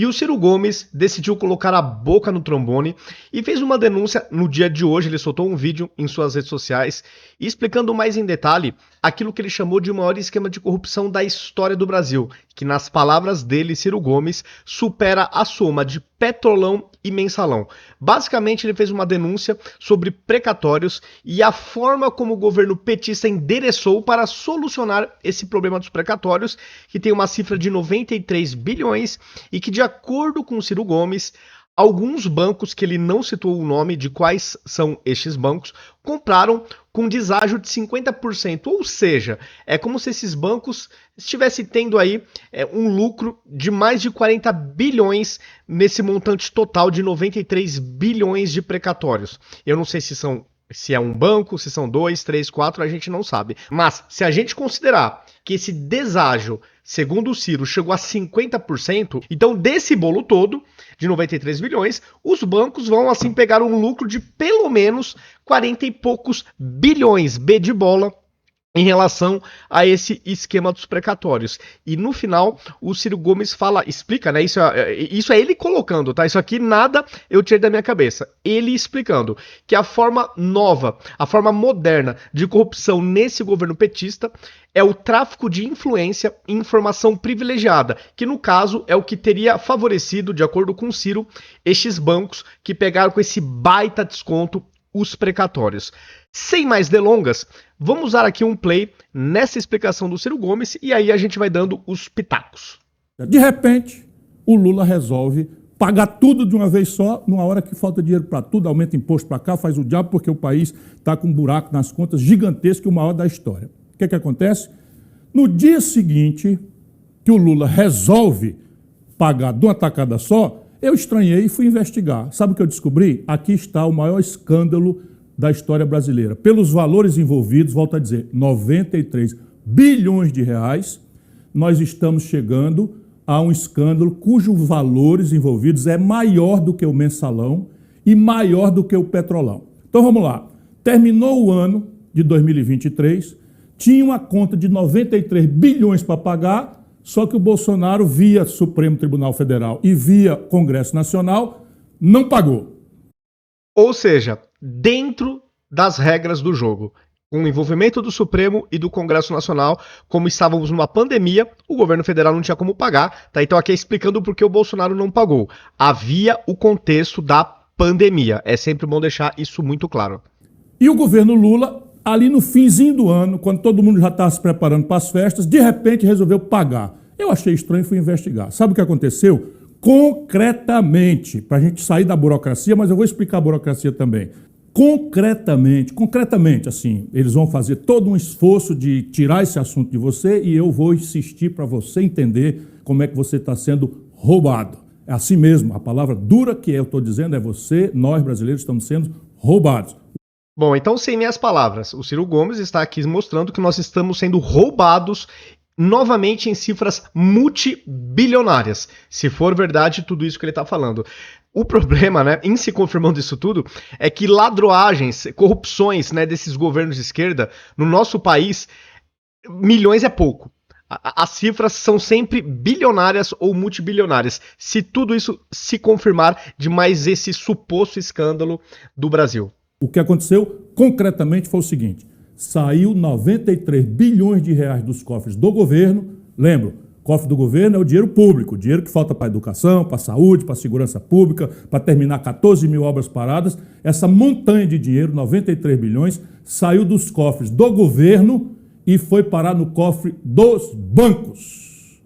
E o Ciro Gomes decidiu colocar a boca no trombone e fez uma denúncia no dia de hoje. Ele soltou um vídeo em suas redes sociais explicando mais em detalhe aquilo que ele chamou de o maior esquema de corrupção da história do Brasil, que nas palavras dele, Ciro Gomes, supera a soma de Petrolão e Mensalão. Basicamente, ele fez uma denúncia sobre precatórios e a forma como o governo petista endereçou para solucionar esse problema dos precatórios, que tem uma cifra de 93 bilhões e que, de acordo com o Ciro Gomes, alguns bancos, que ele não citou o nome de quais são estes bancos, compraram com deságio de 50%, ou seja, é como se esses bancos estivessem tendo aí um lucro de mais de 40 bilhões nesse montante total de 93 bilhões de precatórios. Eu não sei se é um banco, se são 2, 3, 4, a gente não sabe. Mas se a gente considerar que esse deságio, segundo o Ciro, chegou a 50%, então desse bolo todo, de 93 bilhões, os bancos vão assim pegar um lucro de pelo menos 40 e poucos bilhões, B de bola, em relação a esse esquema dos precatórios. E no final, o Ciro Gomes explica, né? Isso é ele colocando, tá? Isso aqui nada eu tirei da minha cabeça. Ele explicando que a forma nova, a forma moderna de corrupção nesse governo petista é o tráfico de influência e informação privilegiada, que no caso é o que teria favorecido, de acordo com o Ciro, estes bancos que pegaram com esse baita desconto os precatórios. Sem mais delongas, vamos dar aqui um play nessa explicação do Ciro Gomes e aí a gente vai dando os pitacos. De repente, o Lula resolve pagar tudo de uma vez só, numa hora que falta dinheiro para tudo, aumenta imposto para cá, faz o diabo, porque o país está com um buraco nas contas gigantesco, o maior da história. O que acontece? No dia seguinte que o Lula resolve pagar de uma tacada só, eu estranhei e fui investigar. Sabe o que eu descobri? Aqui está o maior escândalo da história brasileira. Pelos valores envolvidos, volto a dizer, 93 bilhões de reais, nós estamos chegando a um escândalo cujos valores envolvidos é maior do que o Mensalão e maior do que o Petrolão. Então vamos lá. Terminou o ano de 2023, tinha uma conta de 93 bilhões para pagar, só que o Bolsonaro, via Supremo Tribunal Federal e via Congresso Nacional, não pagou. Ou seja, dentro das regras do jogo, com o envolvimento do Supremo e do Congresso Nacional, como estávamos numa pandemia, o governo federal não tinha como pagar, tá? Então aqui explicando por que o Bolsonaro não pagou. Havia o contexto da pandemia. É sempre bom deixar isso muito claro. E o governo Lula, ali no finzinho do ano, quando todo mundo já estava se preparando para as festas, de repente resolveu pagar. Eu achei estranho e fui investigar. Sabe o que aconteceu? Concretamente, para a gente sair da burocracia, mas eu vou explicar a burocracia também. Concretamente, assim, eles vão fazer todo um esforço de tirar esse assunto de você e eu vou insistir para você entender como é que você está sendo roubado. É assim mesmo, a palavra dura que eu estou dizendo é você, nós brasileiros estamos sendo roubados. Bom, então, sem minhas palavras, o Ciro Gomes está aqui mostrando que nós estamos sendo roubados novamente em cifras multibilionárias. Se for verdade tudo isso que ele está falando. O problema, né, em se confirmando isso tudo, é que ladroagens, corrupções, né, desses governos de esquerda, no nosso país, milhões é pouco. As cifras são sempre bilionárias ou multibilionárias, se tudo isso se confirmar de mais esse suposto escândalo do Brasil. O que aconteceu concretamente foi o seguinte: saiu 93 bilhões de reais dos cofres do governo. Lembro, cofre do governo é o dinheiro público, o dinheiro que falta para a educação, para a saúde, para a segurança pública, para terminar 14 mil obras paradas. Essa montanha de dinheiro, 93 bilhões, saiu dos cofres do governo e foi parar no cofre dos bancos.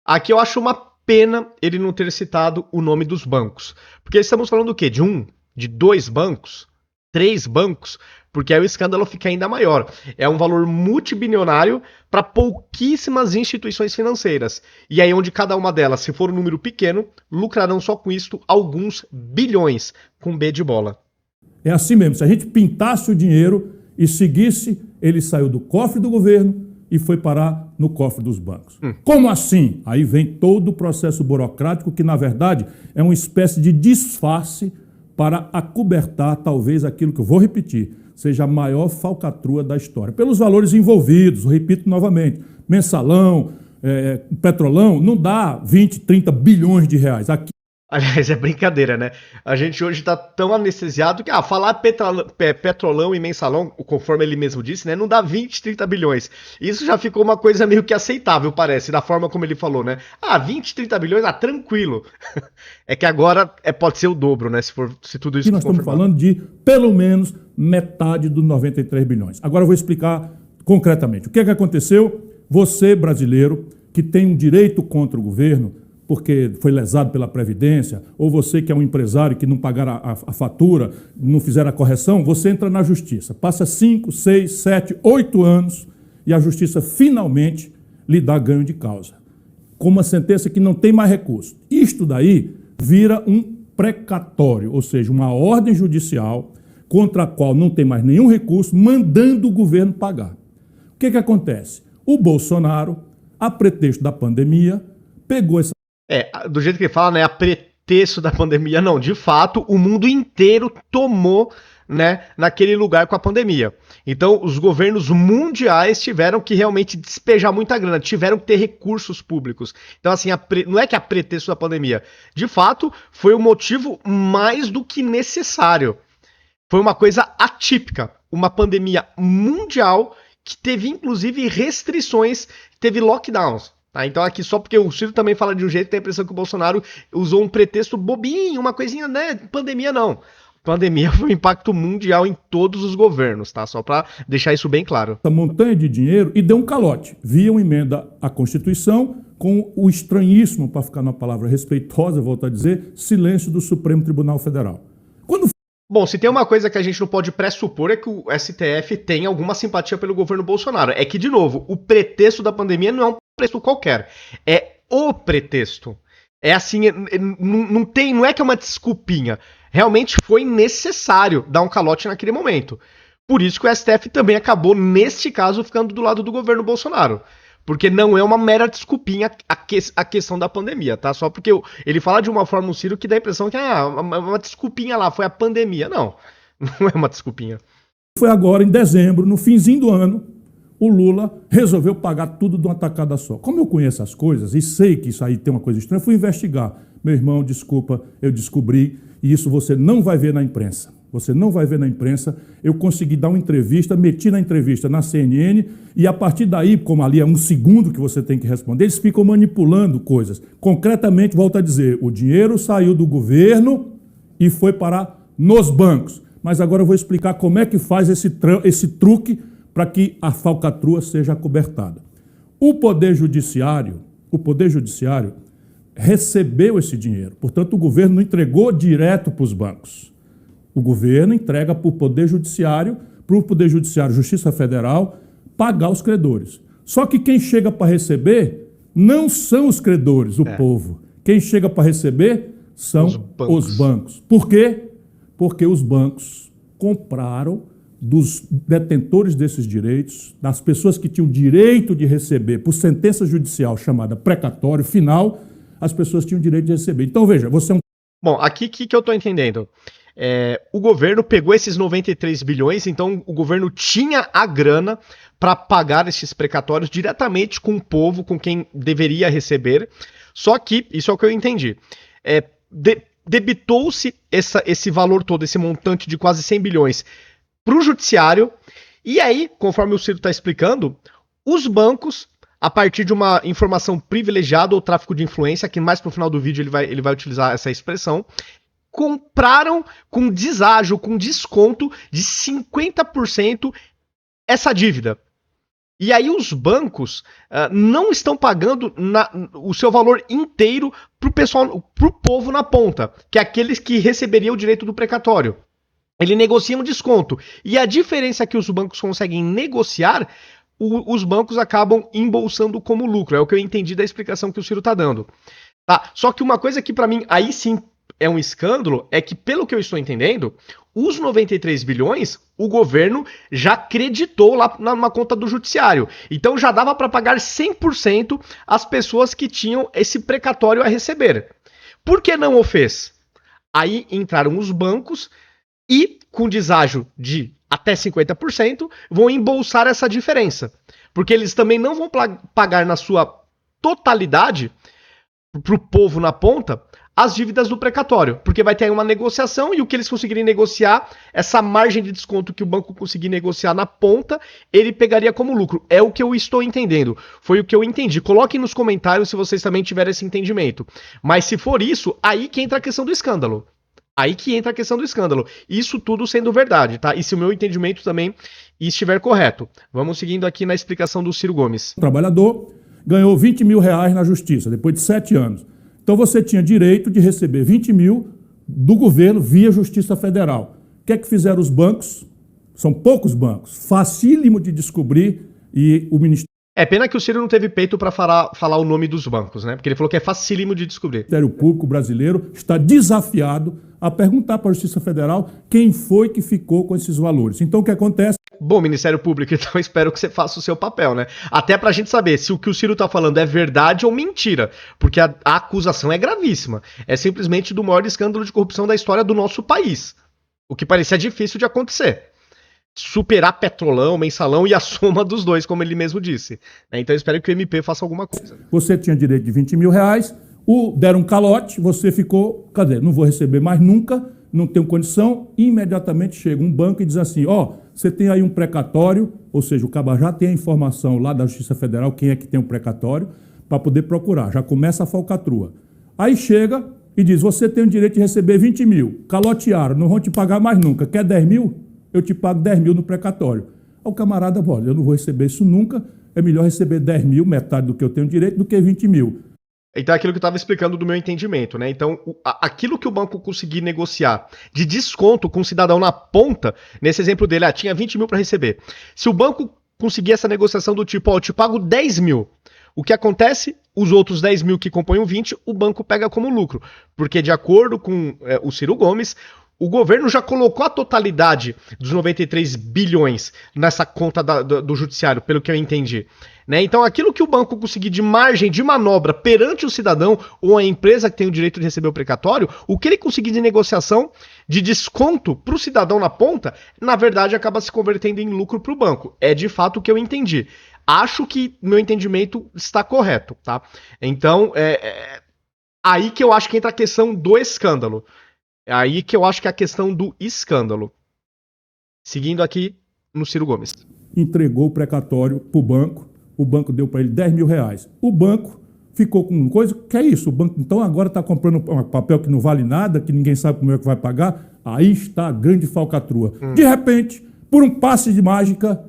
Aqui eu acho uma pena ele não ter citado o nome dos bancos. Porque estamos falando do quê? De 2 bancos? 3 bancos? Porque aí o escândalo fica ainda maior. É um valor multibilionário para pouquíssimas instituições financeiras. E aí onde cada uma delas, se for um número pequeno, lucrarão só com isto alguns bilhões, com B de bola. É assim mesmo, se a gente pintasse o dinheiro e seguisse, ele saiu do cofre do governo e foi parar no cofre dos bancos. Como assim? Aí vem todo o processo burocrático que, na verdade, é uma espécie de disfarce para acobertar, talvez, aquilo que eu vou repetir, seja a maior falcatrua da história. Pelos valores envolvidos, repito novamente, Mensalão, Petrolão, não dá 20, 30 bilhões de reais. Aqui Aliás, é brincadeira, né? A gente hoje tá tão anestesiado que, falar petrolão e mensalão, conforme ele mesmo disse, né? Não dá 20, 30 bilhões. Isso já ficou uma coisa meio que aceitável, parece, da forma como ele falou, né? 20, 30 bilhões, tranquilo. É que agora pode ser o dobro, né? Se tudo isso nós estamos falando de pelo menos metade dos 93 bilhões. Agora eu vou explicar concretamente. O que é que aconteceu? Você, brasileiro, que tem um direito contra o governo, porque foi lesado pela Previdência, ou você que é um empresário que não pagar a fatura, não fizer a correção, você entra na Justiça. Passa 5, 6, 7, 8 anos e a Justiça finalmente lhe dá ganho de causa, com uma sentença que não tem mais recurso. Isto daí vira um precatório, ou seja, uma ordem judicial contra a qual não tem mais nenhum recurso, mandando o governo pagar. O que acontece? O Bolsonaro, a pretexto da pandemia, pegou essa... do jeito que ele fala, né, a pretexto da pandemia, não, de fato, o mundo inteiro tomou, né, naquele lugar com a pandemia. Então, os governos mundiais tiveram que realmente despejar muita grana, tiveram que ter recursos públicos. Então, assim, não é que a pretexto da pandemia, de fato, foi o motivo mais do que necessário. Foi uma coisa atípica, uma pandemia mundial que teve, inclusive, restrições, teve lockdowns. Tá, então aqui só porque o Ciro também fala de um jeito, tem a impressão que o Bolsonaro usou um pretexto bobinho, uma coisinha, né? Pandemia não. Pandemia foi um impacto mundial em todos os governos, tá? Só para deixar isso bem claro. Essa montanha de dinheiro e deu um calote. Via uma emenda à Constituição com o estranhíssimo, para ficar numa palavra respeitosa, volto a dizer, silêncio do Supremo Tribunal Federal. Bom, se tem uma coisa que a gente não pode pressupor é que o STF tem alguma simpatia pelo governo Bolsonaro. É que, de novo, o pretexto da pandemia não é um pretexto qualquer. É o pretexto. É assim, não é que é uma desculpinha. Realmente foi necessário dar um calote naquele momento. Por isso que o STF também acabou, neste caso, ficando do lado do governo Bolsonaro. Porque não é uma mera desculpinha a questão da pandemia, tá? Só porque ele fala de uma forma, o Ciro, que dá a impressão que uma desculpinha lá, foi a pandemia. Não, não é uma desculpinha. Foi agora, em dezembro, no finzinho do ano, o Lula resolveu pagar tudo de uma tacada só. Como eu conheço as coisas e sei que isso aí tem uma coisa estranha, fui investigar. Meu irmão, desculpa, eu descobri, e isso você não vai ver na imprensa. Você não vai ver na imprensa. Eu consegui dar uma entrevista, meti na entrevista na CNN, e a partir daí, como ali é um segundo que você tem que responder, eles ficam manipulando coisas. Concretamente, volto a dizer, o dinheiro saiu do governo e foi parar nos bancos. Mas agora eu vou explicar como é que faz esse truque para que a falcatrua seja acobertada. O Poder Judiciário recebeu esse dinheiro. Portanto, o governo não entregou direto para os bancos. O governo entrega para o Poder Judiciário, Justiça Federal, pagar os credores. Só que quem chega para receber não são os credores, o povo. Quem chega para receber são os bancos. Por quê? Porque os bancos compraram dos detentores desses direitos, das pessoas que tinham direito de receber por sentença judicial chamada precatório final, as pessoas tinham direito de receber. Então, veja, você é um... Bom, aqui que eu estou entendendo. O governo pegou esses 93 bilhões, então o governo tinha a grana para pagar esses precatórios diretamente com o povo, com quem deveria receber. Só que, isso é o que eu entendi, debitou-se esse valor todo, esse montante de quase 100 bilhões para o judiciário, e aí, conforme o Ciro está explicando, os bancos, a partir de uma informação privilegiada ou tráfico de influência, que mais para o final do vídeo ele vai utilizar essa expressão, compraram com deságio, com desconto de 50% essa dívida. E aí os bancos não estão pagando o seu valor inteiro pro povo na ponta, que é aqueles que receberiam o direito do precatório. Ele negocia um desconto. E a diferença que os bancos conseguem negociar, os bancos acabam embolsando como lucro. É o que eu entendi da explicação que o Ciro está dando. Tá? Só que uma coisa que para mim, aí sim, é um escândalo, é que, pelo que eu estou entendendo, os 93 bilhões, o governo já creditou lá na conta do judiciário. Então já dava para pagar 100% as pessoas que tinham esse precatório a receber. Por que não o fez? Aí entraram os bancos e, com deságio de até 50%, vão embolsar essa diferença. Porque eles também não vão pagar na sua totalidade para o povo na ponta as dívidas do precatório, porque vai ter aí uma negociação e o que eles conseguirem negociar, essa margem de desconto que o banco conseguir negociar na ponta, ele pegaria como lucro. É o que eu estou entendendo. Foi o que eu entendi. Coloquem nos comentários se vocês também tiverem esse entendimento. Mas se for isso, aí que entra a questão do escândalo. Aí que entra a questão do escândalo. Isso tudo sendo verdade, tá? E se o meu entendimento também estiver correto. Vamos seguindo aqui na explicação do Ciro Gomes. O trabalhador ganhou 20 mil reais na justiça, depois de 7 anos. Então você tinha direito de receber 20 mil do governo via Justiça Federal. O que é que fizeram os bancos? São poucos bancos, facílimo de descobrir e o Ministério É pena que o Ciro não teve peito para falar o nome dos bancos, né? Porque ele falou que é facílimo de descobrir. Público brasileiro está desafiado a perguntar para a Justiça Federal quem foi que ficou com esses valores. Então o que acontece? Bom, Ministério Público, então espero que você faça o seu papel, né? Até pra gente saber se o que o Ciro tá falando é verdade ou mentira, porque a acusação é gravíssima. É simplesmente do maior escândalo de corrupção da história do nosso país. O que parecia difícil de acontecer. Superar Petrolão, Mensalão e a soma dos dois, como ele mesmo disse. Então eu espero que o MP faça alguma coisa. Você tinha direito de 20 mil reais, deram um calote, você ficou, cadê? Não vou receber mais nunca, não tenho condição, imediatamente chega um banco e diz assim, você tem aí um precatório, ou seja, o caba já tem a informação lá da Justiça Federal, quem é que tem o precatório, para poder procurar, já começa a falcatrua. Aí chega e diz, você tem o direito de receber 20 mil, calotearam, não vão te pagar mais nunca, quer 10 mil? Eu te pago 10 mil no precatório. Aí o camarada, olha, eu não vou receber isso nunca, é melhor receber 10 mil, metade do que eu tenho direito, do que 20 mil. Então é aquilo que eu estava explicando do meu entendimento, né? Então, aquilo que o banco conseguir negociar de desconto com o cidadão na ponta, nesse exemplo dele, tinha 20 mil para receber. Se o banco conseguir essa negociação do tipo, eu te pago 10 mil, o que acontece? Os outros 10 mil que compõem o 20, o banco pega como lucro. Porque de acordo com o Ciro Gomes, o governo já colocou a totalidade dos 93 bilhões nessa conta do judiciário, pelo que eu entendi. Né? Então, aquilo que o banco conseguir de margem de manobra perante o cidadão ou a empresa que tem o direito de receber o precatório, o que ele conseguir de negociação de desconto para o cidadão na ponta, na verdade acaba se convertendo em lucro para o banco. É de fato o que eu entendi. Acho que meu entendimento está correto, tá? Então, aí que eu acho que entra a questão do escândalo. É aí que eu acho que é a questão do escândalo. Seguindo aqui no Ciro Gomes. Entregou o precatório para o banco deu para ele 10 mil reais. O banco ficou com coisa, que é isso? O banco então agora está comprando um papel que não vale nada, que ninguém sabe como é que vai pagar. Aí está a grande falcatrua. De repente, por um passe de mágica,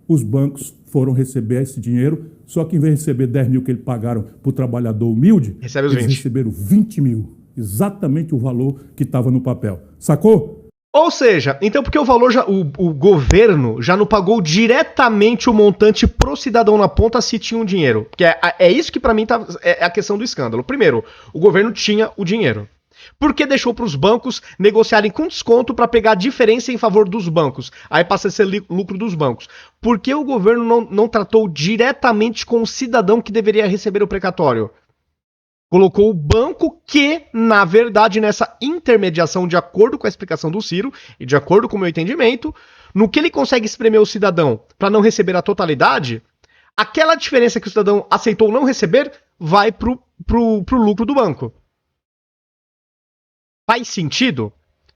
os bancos foram receber esse dinheiro, só que em vez de receber 10 mil que eles pagaram para o trabalhador humilde, eles receberam 20 mil. Exatamente o valor que estava no papel. Sacou? Ou seja, então porque o valor o governo já não pagou diretamente o montante pro cidadão na ponta se tinha um dinheiro. Porque é isso que pra mim é a questão do escândalo. Primeiro, o governo tinha o dinheiro. Por que deixou para os bancos negociarem com desconto para pegar a diferença em favor dos bancos? Aí passa a ser lucro dos bancos. Por que o governo não tratou diretamente com o cidadão que deveria receber o precatório? Colocou o banco que, na verdade, nessa intermediação, de acordo com a explicação do Ciro e de acordo com o meu entendimento, no que ele consegue espremer o cidadão para não receber a totalidade, aquela diferença que o cidadão aceitou não receber vai pro lucro do banco. Faz sentido?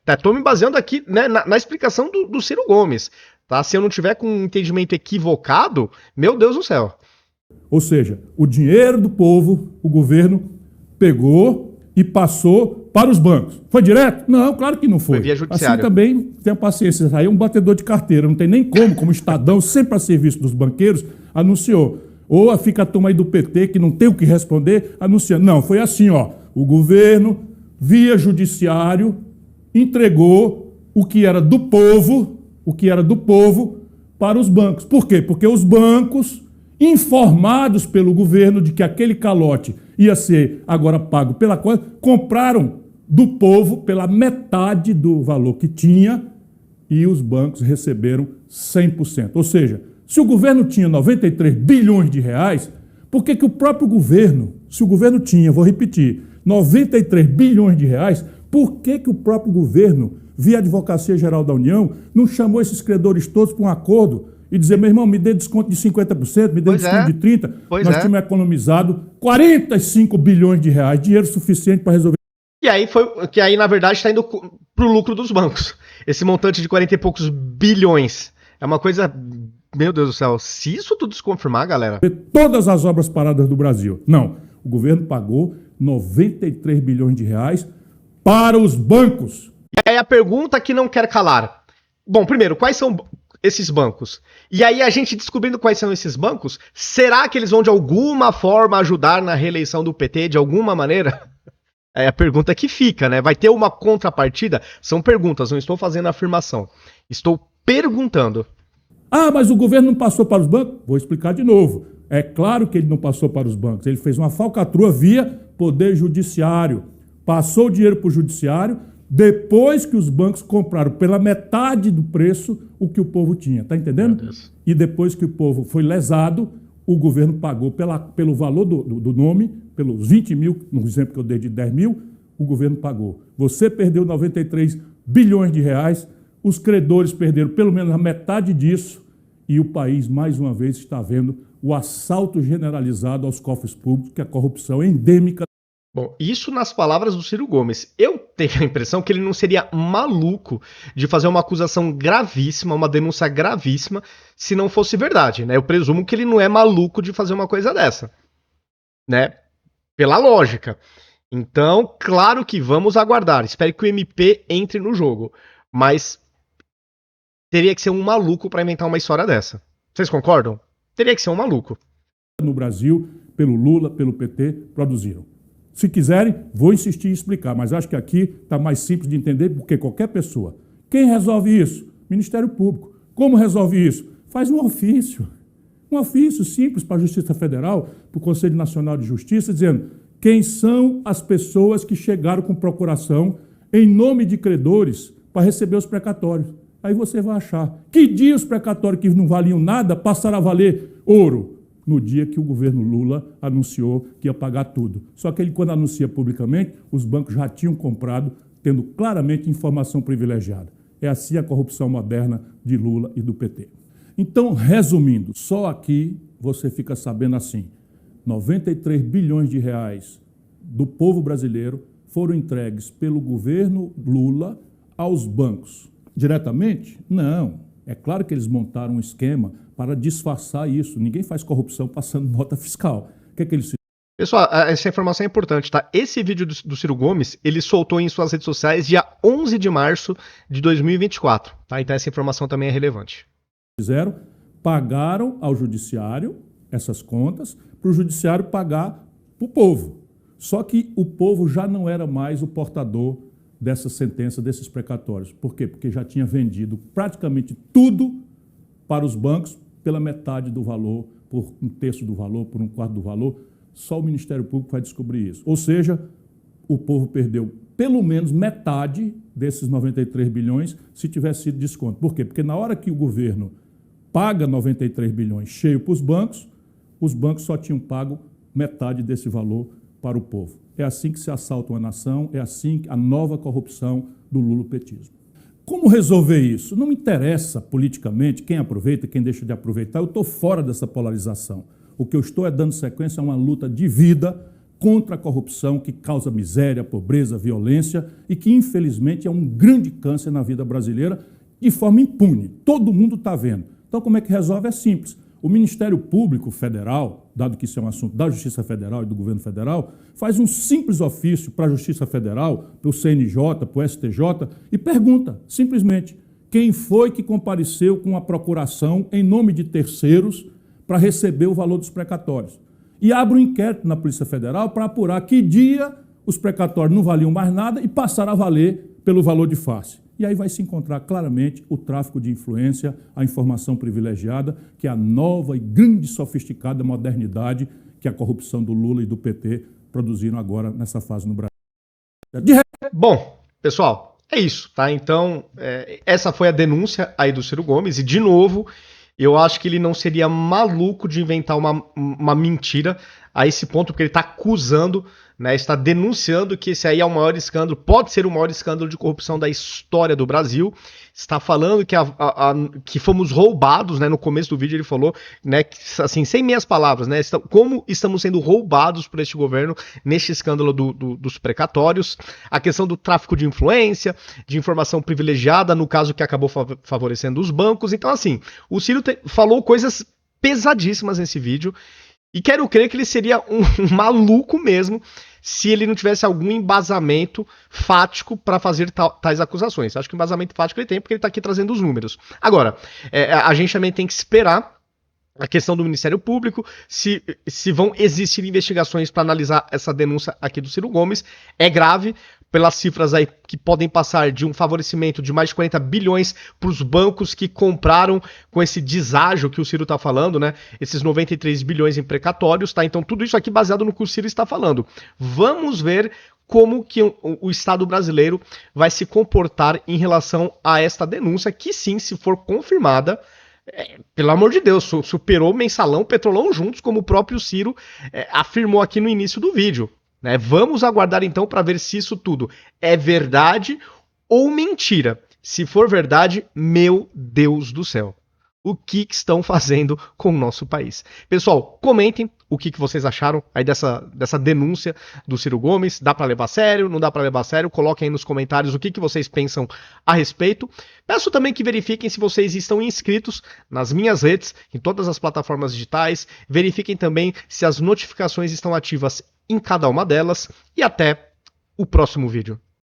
Estou me baseando aqui, né, na explicação do Ciro Gomes. Tá? Se eu não tiver com um entendimento equivocado, meu Deus do céu. Ou seja, o dinheiro do povo, o governo pegou e passou para os bancos. Foi direto? Não, claro que não foi. Foi via judiciário. Assim também, tenha paciência, aí é um batedor de carteira, não tem nem como Estadão, sempre a serviço dos banqueiros, anunciou. Ou fica a turma aí do PT, que não tem o que responder, anunciando. Não, foi assim, o governo, via judiciário, entregou o que era do povo, para os bancos. Por quê? Porque os bancos, informados pelo governo de que aquele calote ia ser agora pago pela coisa, compraram do povo pela metade do valor que tinha e os bancos receberam 100%. Ou seja, se o governo tinha 93 bilhões de reais, por que o próprio governo, se o governo tinha, vou repetir, 93 bilhões de reais, por que o próprio governo, via Advocacia Geral da União, não chamou esses credores todos para um acordo e dizer, meu irmão, me dê desconto de 50%, me dê desconto de 30%. Nós tínhamos economizado 45 bilhões de reais, dinheiro suficiente para resolver. E aí que aí, na verdade, está indo para o lucro dos bancos. Esse montante de 40 e poucos bilhões. É uma coisa, meu Deus do céu, se isso tudo se confirmar, galera... Todas as obras paradas do Brasil. Não, o governo pagou 93 bilhões de reais para os bancos. E aí a pergunta que não quer calar. Bom, primeiro, quais são esses bancos? E aí a gente descobrindo quais são esses bancos, será que eles vão de alguma forma ajudar na reeleição do PT, de alguma maneira? É a pergunta que fica, né? Vai ter uma contrapartida? São perguntas, não estou fazendo afirmação. Estou perguntando. Ah, mas o governo não passou para os bancos? Vou explicar de novo. É claro que ele não passou para os bancos. Ele fez uma falcatrua via Poder Judiciário. Passou o dinheiro para o Judiciário depois que os bancos compraram pela metade do preço o que o povo tinha. Tá entendendo? E depois que o povo foi lesado, o governo pagou pelo valor do nome, pelos 20 mil, no exemplo que eu dei de 10 mil, o governo pagou. Você perdeu 93 bilhões de reais, os credores perderam pelo menos a metade disso e o país, mais uma vez, está vendo o assalto generalizado aos cofres públicos, que a corrupção é endêmica. Bom, isso nas palavras do Ciro Gomes. Eu tenho a impressão que ele não seria maluco de fazer uma acusação gravíssima, uma denúncia gravíssima, se não fosse verdade, né? Eu presumo que ele não é maluco de fazer uma coisa dessa, né? Pela lógica. Então, claro que vamos aguardar. Espero que o MP entre no jogo. Mas teria que ser um maluco para inventar uma história dessa. Vocês concordam? Teria que ser um maluco. No Brasil, pelo Lula, pelo PT, produziram. Se quiserem, vou insistir em explicar, mas acho que aqui está mais simples de entender, porque qualquer pessoa. Quem resolve isso? Ministério Público. Como resolve isso? Faz um ofício. Um ofício simples para a Justiça Federal, para o Conselho Nacional de Justiça, dizendo quem são as pessoas que chegaram com procuração em nome de credores para receber os precatórios. Aí você vai achar que dia os precatórios que não valiam nada passaram a valer ouro. No dia que o governo Lula anunciou que ia pagar tudo. Só que ele, quando anuncia publicamente, os bancos já tinham comprado, tendo claramente informação privilegiada. É assim a corrupção moderna de Lula e do PT. Então, resumindo, só aqui você fica sabendo assim, 93 bilhões de reais do povo brasileiro foram entregues pelo governo Lula aos bancos. Diretamente? Não. É claro que eles montaram um esquema para disfarçar isso. Ninguém faz corrupção passando nota fiscal. O que é que eles fizeram? Pessoal, essa informação é importante, tá? Esse vídeo do Ciro Gomes, ele soltou em suas redes sociais dia 11 de março de 2024, tá? Então essa informação também é relevante. Pagaram ao judiciário essas contas, para o judiciário pagar para o povo. Só que o povo já não era mais o portador dessa sentença, desses precatórios. Por quê? Porque já tinha vendido praticamente tudo para os bancos pela metade do valor, por um terço do valor, por um quarto do valor. Só o Ministério Público vai descobrir isso. Ou seja, o povo perdeu pelo menos metade desses 93 bilhões se tivesse sido desconto. Por quê? Porque na hora que o governo paga 93 bilhões cheio para os bancos só tinham pago metade desse valor para o povo. É assim que se assalta uma nação, é assim a nova corrupção do lulopetismo. Como resolver isso? Não me interessa politicamente quem aproveita, quem deixa de aproveitar. Eu estou fora dessa polarização. O que eu estou é dando sequência a uma luta de vida contra a corrupção que causa miséria, pobreza, violência e que, infelizmente, é um grande câncer na vida brasileira de forma impune. Todo mundo está vendo. Então, como é que resolve? É simples. O Ministério Público Federal, dado que isso é um assunto da Justiça Federal e do Governo Federal, faz um simples ofício para a Justiça Federal, para o CNJ, para o STJ, e pergunta, simplesmente, quem foi que compareceu com a procuração em nome de terceiros para receber o valor dos precatórios. E abre um inquérito na Polícia Federal para apurar que dia os precatórios não valiam mais nada e passaram a valer pelo valor de face. E aí vai se encontrar claramente o tráfico de influência, a informação privilegiada, que é a nova e grande sofisticada modernidade que a corrupção do Lula e do PT produziram agora nessa fase no Brasil. Bom, pessoal, é isso, tá? Então, essa foi a denúncia aí do Ciro Gomes, e de novo, eu acho que ele não seria maluco de inventar uma mentira, a esse ponto, porque ele está acusando, né, está denunciando que esse aí é o maior escândalo, pode ser o maior escândalo de corrupção da história do Brasil. Está falando que, que fomos roubados, né? No começo do vídeo ele falou, né, que, assim, sem minhas palavras, né, como estamos sendo roubados por este governo neste escândalo dos precatórios, a questão do tráfico de influência, de informação privilegiada, no caso que acabou favorecendo os bancos. Então, assim, o Ciro falou coisas pesadíssimas nesse vídeo, e quero crer que ele seria um maluco mesmo se ele não tivesse algum embasamento fático para fazer tais acusações. Acho que o embasamento fático ele tem, porque ele está aqui trazendo os números. Agora, a gente também tem que esperar a questão do Ministério Público, se vão existir investigações para analisar essa denúncia aqui do Ciro Gomes. É grave, pelas cifras aí que podem passar de um favorecimento de mais de 40 bilhões para os bancos que compraram com esse deságio que o Ciro está falando, né? Esses 93 bilhões em precatórios, tá? Então tudo isso aqui baseado no que o Ciro está falando. Vamos ver como que o Estado brasileiro vai se comportar em relação a esta denúncia, que sim, se for confirmada, pelo amor de Deus, superou Mensalão, Petrolão juntos, como o próprio Ciro afirmou aqui no início do vídeo. Né? Vamos aguardar então para ver se isso tudo é verdade ou mentira. Se for verdade, meu Deus do céu, o que estão fazendo com o nosso país? Pessoal, comentem o que vocês acharam aí dessa denúncia do Ciro Gomes. Dá para levar a sério? Não dá para levar a sério? Coloquem aí nos comentários o que vocês pensam a respeito. Peço também que verifiquem se vocês estão inscritos nas minhas redes, em todas as plataformas digitais. Verifiquem também se as notificações estão ativas em cada uma delas. E até o próximo vídeo.